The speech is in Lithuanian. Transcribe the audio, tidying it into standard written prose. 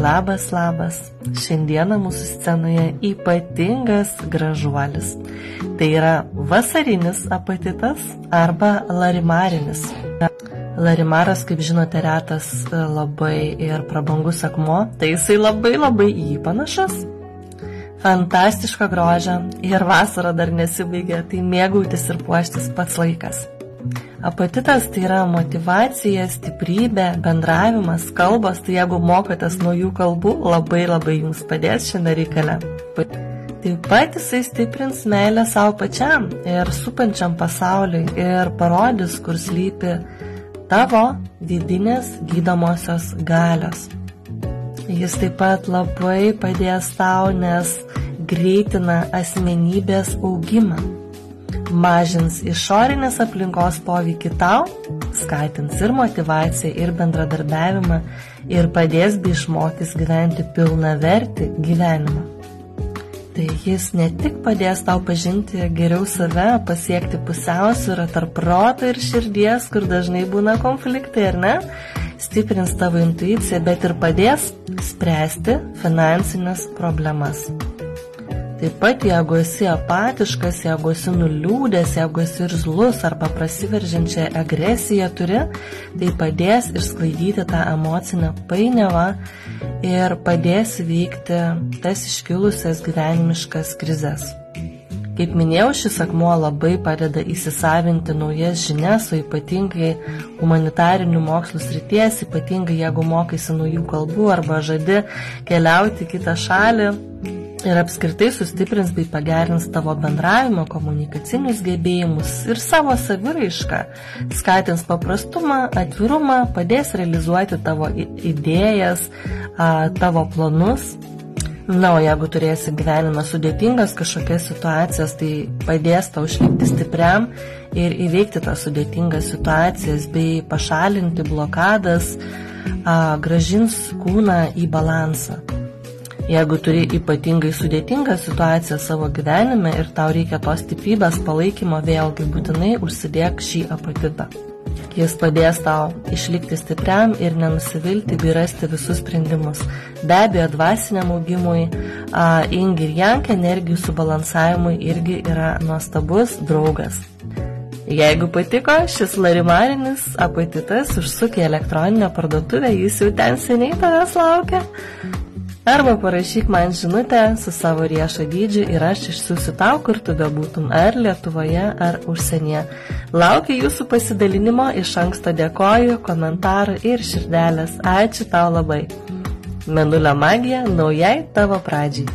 Labas, labas. Šiandieną mūsų scenoje ypatingas gražuolis. Tai yra vasarinis apatitas arba larimarinis. Larimaras, kaip žinote, retas labai ir prabangus akmuo, tai jisai labai į jį panašas. Fantastiško grožio ir vasara dar nesibaigė, tai mėgautis ir puoštis pats laikas. Apatitas tai yra motyvacija, stiprybė, bendravimas, kalbos, tai jeigu mokotės naujų kalbų, labai jums padės šiame reikale. Taip pat jisai stiprins meilę savo pačiam ir supančiam pasauliui ir parodys, kur slypi tavo vidinės gydomosios galios. Jis taip pat labai padės tau, nes greitina asmenybės augimą. Mažins išorinės aplinkos poveikį tau, skatins ir motyvaciją, ir bendradarbiavimą, ir padės bei išmokys gyventi pilnavertį gyvenimą. Tai jis ne tik padės tau pažinti geriau save, pasiekti pusiausvyrą tarp proto ir širdies, kur dažnai būna konfliktai, ar ne? Stiprins tavo intuiciją, bet ir padės spręsti finansinės problemas. Taip pat, jeigu esi apatiškas, jeigu esi nuliūdęs, jeigu esi irzlus arba prasiveržiančią agresiją turi, tai padės išsklaidyti tą emocinę painiavą ir padės įveikti tas iškilusias gyvenimiškas krizes. Kaip minėjau, šis akmuo labai padeda įsisavinti naujas žinias, o ypatingai humanitarinių mokslų srities, ypatingai jeigu mokaisi naujų kalbų arba žadi keliauti į kitą šalį. Ir apskritai sustiprins bei pagerins tavo bendravimo, komunikacinius gebėjimus ir savo saviraišką, skatins paprastumą, atvirumą, padės realizuoti tavo idėjas, tavo planus. Na, o jeigu turėsi gyvenime sudėtingas kažkokias situacijas, tai padės tau išlikti stipriam ir įveikti tas sudėtingas situacijas bei pašalinti blokadas, grąžins kūną į balansą. Jeigu turi ypatingai sudėtingą situaciją savo gyvenime ir tau reikia tos stiprybės palaikymo, vėlgi būtinai užsidėk šį apatitą. Jis padės tau išlikti stipriam ir nenusivilti bei rasti visus sprendimus. Be abejo, dvasiniam augimui, yin ir yang energijų subalansavimui irgi yra nuostabus draugas. Jeigu patiko šis larimarinis apatitas, užsuk į elektroninę parduotuvę, jis jau ten seniai tavęs laukia. Arba parašyk man žinutę su savo riešo dydžiu ir aš išsiųsiu tau, kur tu bebūtum, ar Lietuvoje, ar užsienyje. Laukiu jūsų pasidalinimo, iš anksto dėkoju, komentarų ir širdelės. Ačiū tau labai. Mėnulio magija naujai tavo pradžiai.